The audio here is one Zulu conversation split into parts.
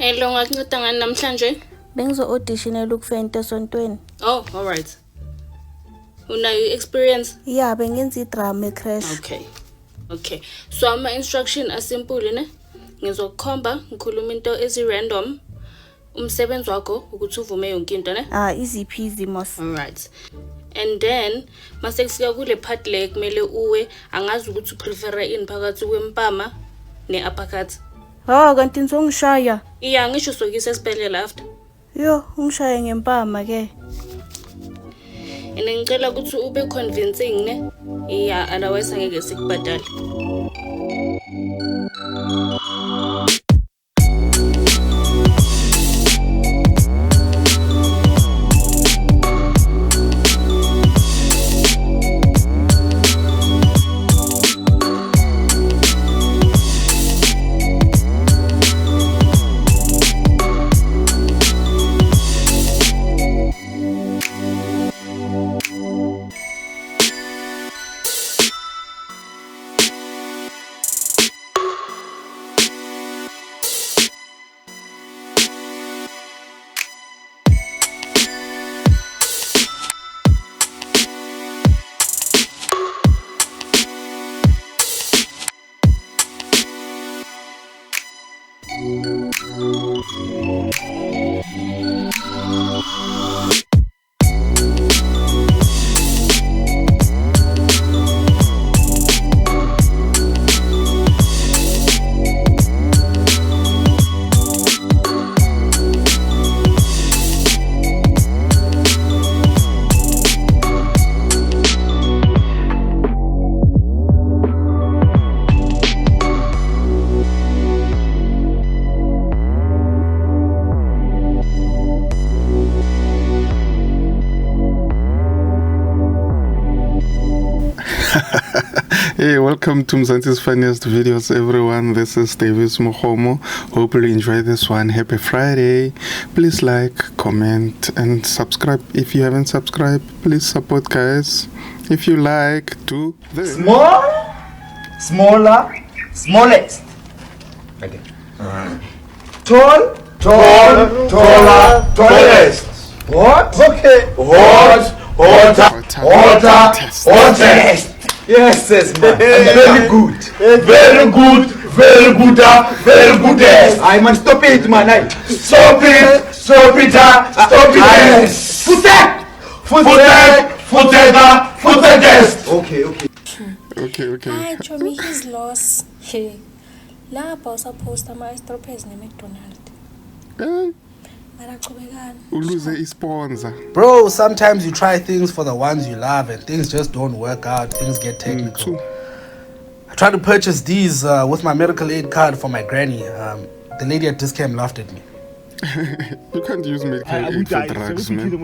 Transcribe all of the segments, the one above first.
Hello, ngakunceda ngani namhlanje? Bengizo-auditionela ukufenta esontweni. Oh, all right. Unayo experience? Ya, bengenza idrama eCrash. Okay. So ama-instruction asimple ne? Ngizokukhomba ngikhuluma into ezi-random. Umsebenzi wakho ukuthi uvume yonke into ne? Iziphi izimos. All right. And then mase kufika kule part le kumele uwe angazi ukuthi uprefera ini phakathi kwempama ne-uppercut. Kanti nizongishaya. Iya ngisho sokisa esibhedlela after. Yo, ungishaye ngempama ke. Ngicela ukuthi ube convincing ne? Iya, otherwise angeke sikubhadale. Hey, welcome to Mzansi's Funniest Videos, everyone. This is Davis Mohomo. Hope you enjoy this one. Happy Friday. Please like, comment, and subscribe. If you haven't subscribed, please support, guys. If you like, do this. Small, smaller, smallest. Okay. Tall, taller, tallest. What? Okay. Hot, hotter, hottest. Yes, man. Very good. Very good. Very goodest. I man, stop it, man. Stop it. Stop it. Footedest. Okay. Hi, Chomi, he's lost. Hey. Lapha usaposta ama-estropes ne-McDonald. Uluze sponsor. Bro, sometimes you try things for the ones you love and things just don't work out. Things get technical. I tried to purchase these with my medical aid card for my granny. The lady at Discam laughed at me. You can't use medical aid for drugs, man.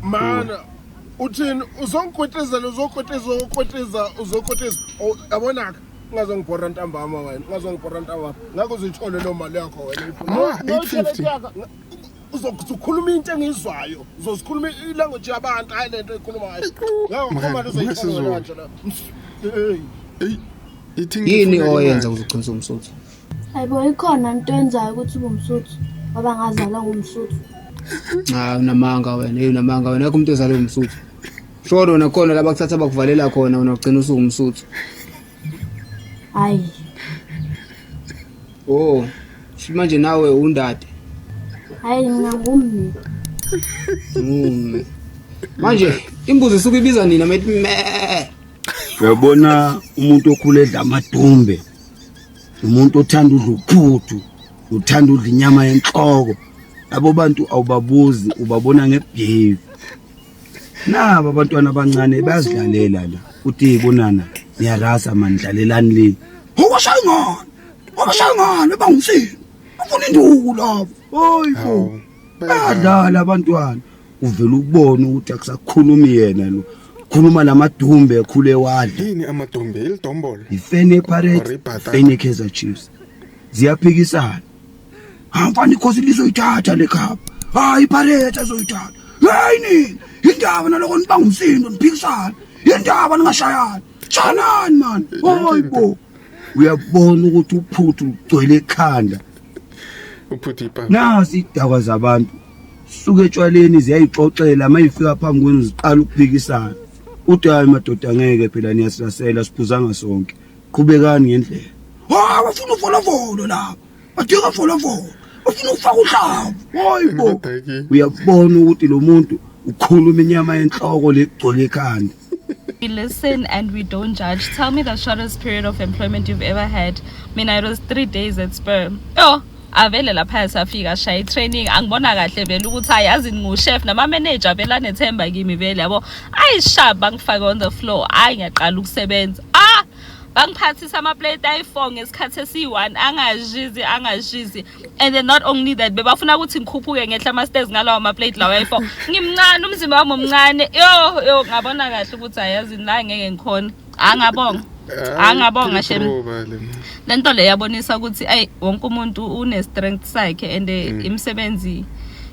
Man, uthini uzongikweteza yabona ngazongibhora ntambama wena ngako uzithole lo mali yakho wena 850 uzokhuluma into engizwayo uzosikhuluma ilanguage yabantu hayi lento ekhulumayo ngakho uzoyikhuluma nje la yini oyenza ukuqinisa umsuthu Hayibo ikhona into enzayo ukuthi ube umsuthu baba ngazalwa ngumsuthu unamanga wena akho umuntu ozalwe umsuthu shoro wena khona labakuthatha bakuvalela khona wena ugcina usungumsuthu hayi manje nawe undade hayi mina ngummi manje imbuzi isuke ibiza nina methi uyabona umuntu okhule edla amadumbe umuntu othanda udla uphuthu uthanda udla inyama yenhloko abo bantu awubabuzi ubabona ngebhevu naba abantwana abancane bayazidlalela la uthi ibonana niyarasa mandlalelani le Owashayingana bangusini afuna induku lapho hayibo bayadlala abantwana uvela ukubona ukuthi akusakhulumi yena lo khuluma lamadumbe ekhule wadla yini amadumbe ilidombolo ifene parade fene Kaizer Chiefs ziyaphikisana mfana ikhosi lizoyithatha lekhapa hayi parade azoyithatha yini indaba naloko nibangusini niphikisana indaba ningashayana shanani man hayibo uyabona ukuthi uphuthu ugcwele ekhanda nasi idakwa zabantu suke etshwaleni ziyayixoxela mayifika phambi kwenu ziqala ukuphikisana uthi hayi madoda ngeke phela niyasilasela siphuzanga sonke qhubekani ngendlela bafuna uvolovolo lapha badinga uvolovolo bafuna ukufaka uhlabo hayibo uyabona ukuthi lo muntu ukhuluma inyama yenhloko legcwele ekhanda. We listen and we don't judge. Tell me the shortest period of employment you've ever had. It was 3 days at Spur. Avele lapha safika shaya training angibona kahle vele ukuthi ayazi nguchef nama manager vela nethemba kimi vele yabo ayishaba bangifaka on the floor ngiyaqala ukusebenza bangiphathisa ama plate ayi4 ngesikhathi esi1 angajizi and then not only that bebafuna ukuthi ngikhuphuke ngehla ama stairs ngalawa ama plate lawa ayi4 ngimncane umzimba wami omncane yo ngabona kahle ukuthi ayazi la ngeke ngikhona angabonga shem lento le yabonisa ukuthi wonke umuntu une strength sakhe and imisebenzi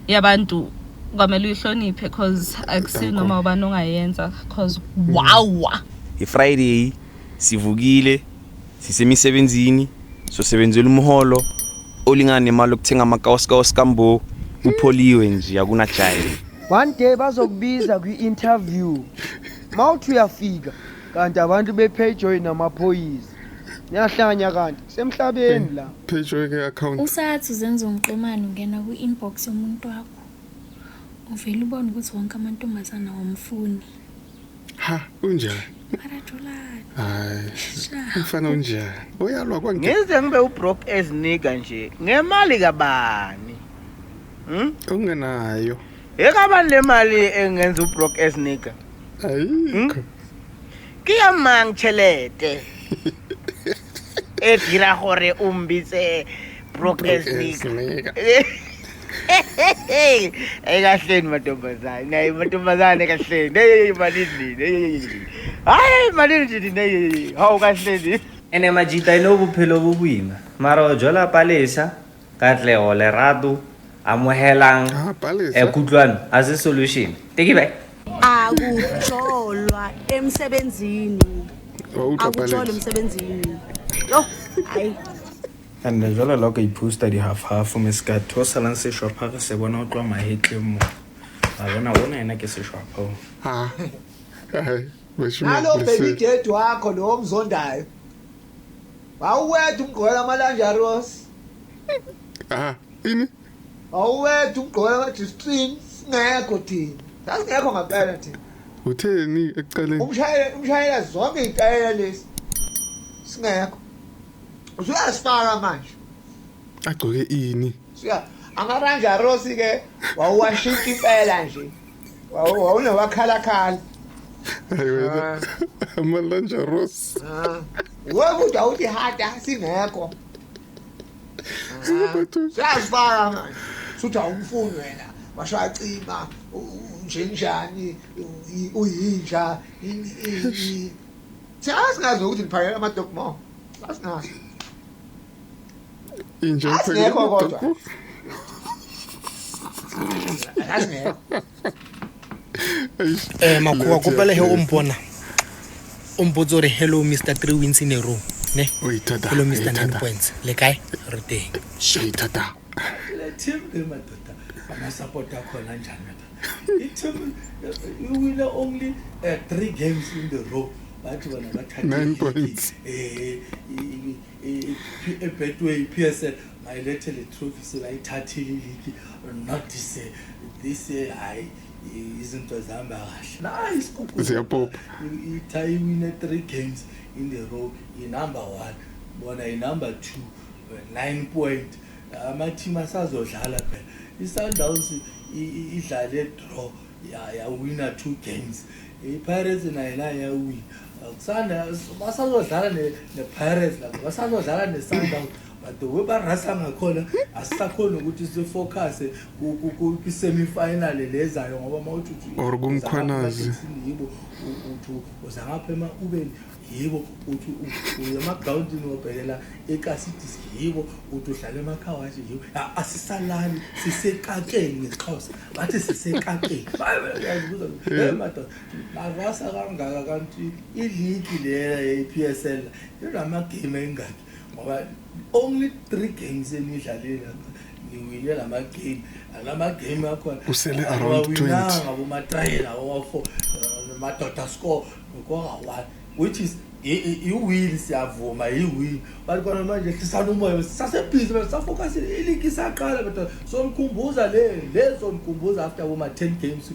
yabantu kwamele uyihloniphe because akusi noma ubani ongayenza because wow iFriday sivukile sisemisebenzini sosebenzela umholo olingana nemali okuthenga amakawusi kambo upholiwe nje akuna jayile one day bazokubiza kwi-interview mawuthi uyafika kanti abantu be-PayJoy namaphoyisa niyahlanya kanti semhlabeni la PayJoy ke account usathi uzenza umqemane ungena ku-inbox yomuntu wakho uvela ubona ukuthi wonke amantombazana womfuni unjani hayi mfana unjani uyalwa kwangeke ngize ngibe ubroke as nigga nje ngemali kabani ungenayo ekabani le mali engenza ubroke as nigga ayikho kiyamang chelete edira gore umbitse broke as nigga kahleni mantombazane nayi mantombazane kahleni malini hayi malini hawu kahleni ene majita inobuphelo obubwima mara o jola palesa katlego lerato amohelang ekutlwana as a solution take it back akujolwa emsebenzini akujolwa emsebenzini yo hayi and jwale la ka iposta di half meskat ho salang se shopha re se bona o tloa mahetle mo a bona ena ke se shopha nalo baby dad wakho lo mzondayo awuwethu umgqola amalanjaros ini awuwethu umgqola ama-string singekho thina sasingekho ngaphela thina utheni ekuqaleni umshayela zonke iy'tayela lesi singekho usuyasifaka manje agcoke ini amaranjarosi ke wawuwashita impela nje wawunowakhalakhala amalanjaros wokuthi awuthi hata singekho siyasifaka manje suthi awumfuni wena washacima njenjani uyinja singazi ukuthi niphakela amadokmo asingazi inja asingekho kodwa asingekho makhuwa kopela he umpona umpotso gore hello Mr. 3 wins in a row ne hello Mr. 9 points le kae re teng shayitata le team le madoda bangasupporta khona njani i-team win only 3 games in the row bathi bona bathathe 9 points Betway PSL mayilethele trophy sebayithathile league not this I izinto zihamba kahle nice ziyapop ithayi win 3 games in the row number 1 bona number 2 9 point ama team asazodlala phela iSundowns idlale draw ya wina 2 games iPirates nayo ya win kusanda basazodlala nePirates lapho basazodlala neSundowns but the way barasa ngakhona asisakhona ukuthi sifocus ku semi final lezayo ngoba mawuthi or kumkhwanazi yibo uthi uzangapha ema ube yibo uthi uyemagrawundini wobhekela ekasitis yibo uthi uhlala emakhawashi yibo asisalali sisekakeni ngesixhosa bathi sisekakeni yazibuza madoda navasa kangaka kanti iligi le ye-PSL inamagame engaki ngoba only 3 games enidlalile niwine lama game akhona usele around 20 abomatrayela abo4 madoda score ngokwa1 which is i-win siyavuma i-win but kona manje sisana umoya sasebhizi safocus iligi isaqala but somkhumbuza somkhumbuza after uma 10 games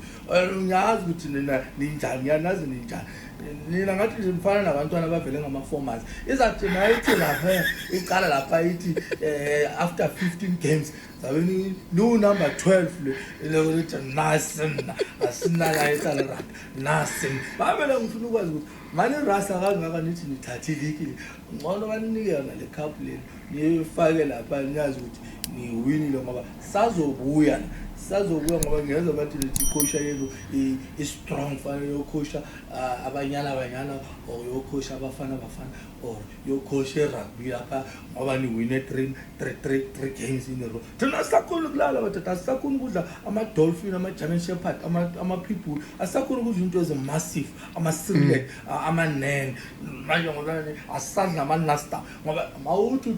ngiyazi ukuthi nina ninjani yanazi ninjani nina ngathi nje mfana nabantwana abavele ngama-formats izathi nayithi lapha iqala lapha ithi after 15 games sabeni number 12 lelokuthi nasin asinala isalera nasin babela ngifuna ukwazi ukuthi manje rasa kangaka nithi nithathe iligi ngcono baninike yona le cup le nifake lapha niyazi ukuthi niwinile ngoba sazobuya ngoba ngeza bathi lethi coach yenu i-strong fanele yocoach abanyana or yocoach abafana or yocoach rugby lapha ngoba niwine 3 games in a row thina sakhona kulala batata asakhona ukudla ama-dolphin ama-German shepherd ama-pitbull asakhona ukudla into ezi-massive ama-singlet ama-nen manje ngoba asadla ama-nasta ngoba mawuthi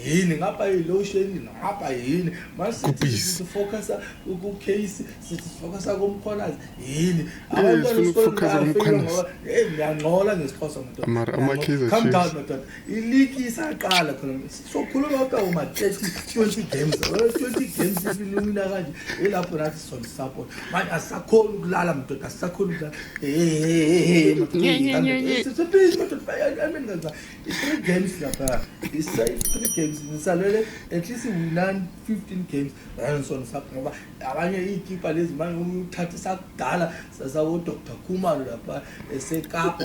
yini ngapha yilotion ngapha yini masifocus ku-case sifocusa komkholazi yini ngiyangcola ngesixhosa come down madoda iligi isaqala khona sokhuluma apha uma-20 games 20 games isilumina kanje elapho nathi support manje asisakhona ukulala madoda asisakhona ukulala 3 games lapha 3 games nisalele at least we-9 15 games ranson support ngoba abanye ikipa lezi manje uthatha sakudala sasabo Dr. Khumalo lapha esekapa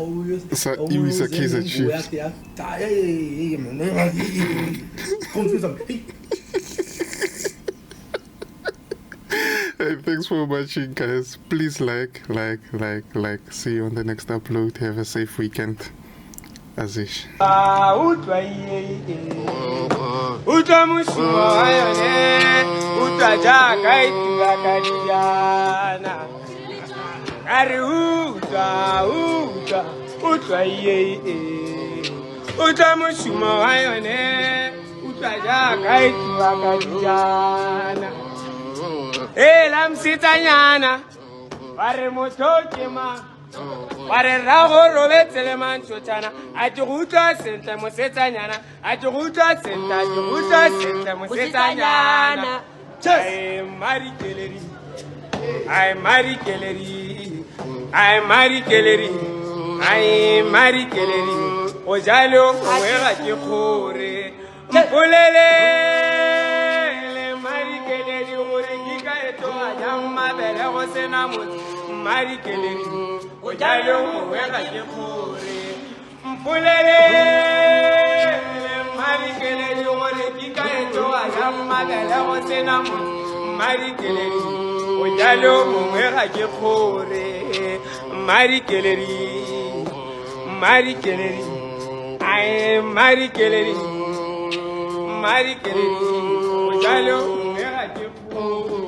iwisa Kaizer Chiefs Hey, thanks for watching, guys. Please like. See you on the next upload. Have a safe weekend. Azish. La msitanyana bare motokema bare rago robetse le manchotana a te ruta sentle mosetsanyana a te ruta sentle mosetsanyana ai mari keleri o jalo o wega ke gore mpolele mabele go sena motse mmadi keleri o jalo mowega ke gore mpolele mmadi keleri gore ke ka etoa ja mabele go sena motse mmadi keleri o jalo mowega ke gore mmadi keleri ai mmadi keleri o jalo mowega ke gore